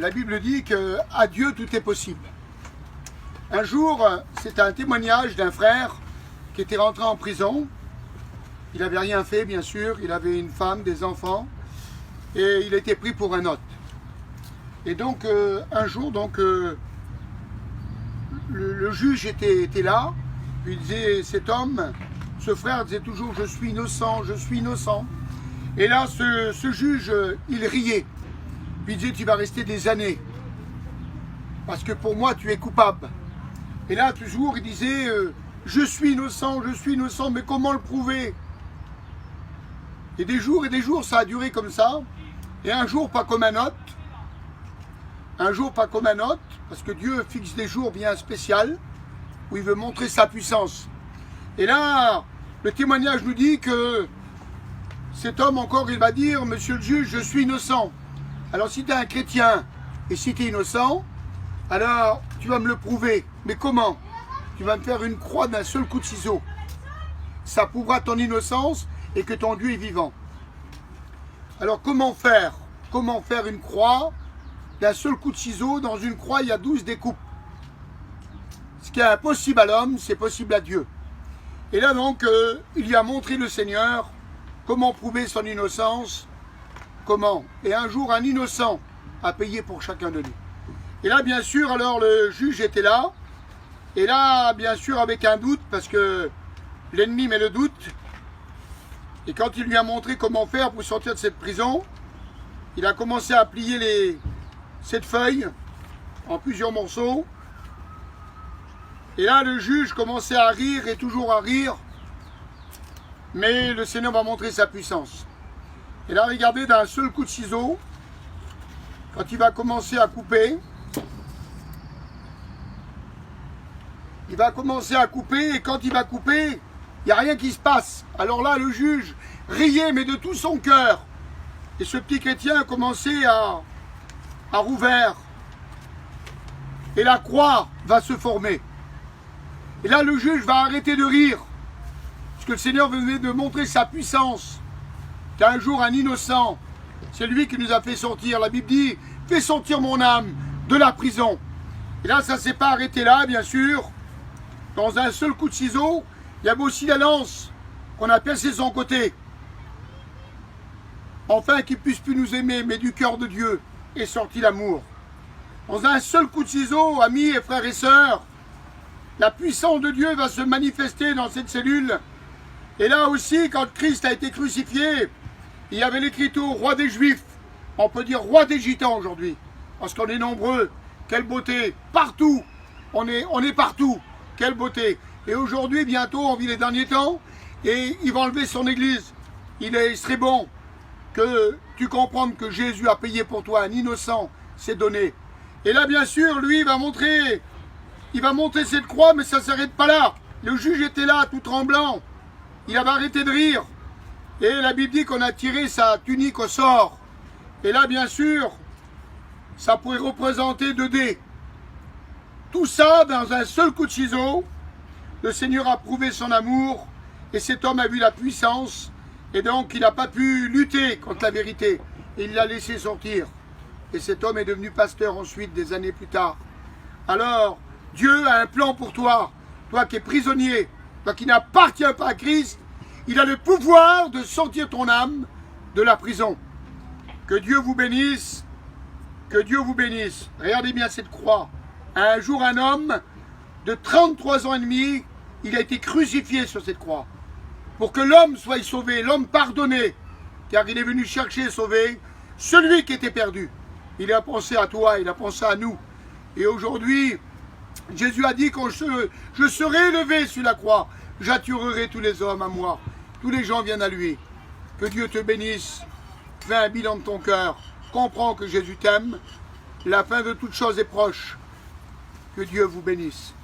la Bible dit qu'à Dieu tout est possible. Un jour, c'est un témoignage d'un frère qui était rentré en prison. Il n'avait rien fait, bien sûr. Il avait une femme, des enfants. Et il était pris pour un hôte. Et donc, un jour, le juge était là. Puis il disait, cet homme, ce frère disait toujours, je suis innocent, je suis innocent. Et là, ce juge, il riait. Puis il disait, tu vas rester des années. Parce que pour moi, tu es coupable. Et là, toujours, il disait, je suis innocent, mais comment le prouver? Et des jours, ça a duré comme ça. Et un jour, pas comme un autre. Un jour, pas comme un autre. Parce que Dieu fixe des jours bien spéciaux où il veut montrer sa puissance. Et là, le témoignage nous dit que cet homme encore, il va dire, monsieur le juge, je suis innocent. Alors si tu es un chrétien et si tu es innocent, alors tu vas me le prouver. Mais comment? Tu vas me faire une croix d'un seul coup de ciseau. Ça prouvera ton innocence et que ton Dieu est vivant. Alors comment faire? Comment faire une croix d'un seul coup de ciseau? Dans une croix, il y a 12 découpes. Ce qui est impossible à l'homme, c'est possible à Dieu. Et là donc, il lui a montré le Seigneur comment prouver son innocence. Comment? Et un jour, un innocent a payé pour chacun de nous. Et là, bien sûr, alors le juge était là. Et là, bien sûr, avec un doute, parce que l'ennemi met le doute. Et quand il lui a montré comment faire pour sortir de cette prison, il a commencé à plier cette feuille en plusieurs morceaux. Et là, le juge commençait à rire et toujours à rire. Mais le Seigneur va montrer sa puissance. Et là, regardez, d'un seul coup de ciseau, quand il va commencer à couper, il va commencer à couper, et quand il va couper, il n'y a rien qui se passe. Alors là, le juge riait, mais de tout son cœur. Et ce petit chrétien a commencé à rouvert. Et la croix va se former. Et là, le juge va arrêter de rire. Parce que le Seigneur venait de montrer sa puissance. Qu'un jour, un innocent, c'est lui qui nous a fait sortir. La Bible dit, fais sortir mon âme de la prison. Et là, ça ne s'est pas arrêté là, bien sûr. Dans un seul coup de ciseau, il y avait aussi la lance qu'on a percée son côté. Enfin, qu'il puisse plus nous aimer, mais du cœur de Dieu est sorti l'amour. Dans un seul coup de ciseau, amis et frères et sœurs, la puissance de Dieu va se manifester dans cette cellule. Et là aussi, quand Christ a été crucifié, il y avait l'écriture roi des Juifs. On peut dire roi des Gitans aujourd'hui, parce qu'on est nombreux. Quelle beauté! Partout! On est partout. Quelle beauté! Et aujourd'hui, bientôt, on vit les derniers temps, et il va enlever son église. Il serait bon que tu comprennes que Jésus a payé pour toi, un innocent, c'est donné. Et là, bien sûr, lui, il va montrer cette croix, mais ça ne s'arrête pas là. Le juge était là, tout tremblant. Il avait arrêté de rire. Et la Bible dit qu'on a tiré sa tunique au sort. Et là, bien sûr, ça pourrait représenter 2 dés. Tout ça, dans un seul coup de ciseau, le Seigneur a prouvé son amour, et cet homme a vu la puissance, et donc il n'a pas pu lutter contre la vérité. Et il l'a laissé sortir. Et cet homme est devenu pasteur ensuite, des années plus tard. Alors, Dieu a un plan pour toi, toi qui es prisonnier, toi qui n'appartiens pas à Christ. Il a le pouvoir de sortir ton âme de la prison. Que Dieu vous bénisse, que Dieu vous bénisse. Regardez bien cette croix. Un jour, un homme de 33 ans et demi, il a été crucifié sur cette croix. Pour que l'homme soit sauvé, l'homme pardonné, car il est venu chercher et sauver celui qui était perdu. Il a pensé à toi, il a pensé à nous. Et aujourd'hui, Jésus a dit que je serai élevé sur la croix. J'attirerai tous les hommes à moi. Tous les gens viennent à lui. Que Dieu te bénisse. Fais un bilan de ton cœur. Comprends que Jésus t'aime. La fin de toute chose est proche. Que Dieu vous bénisse.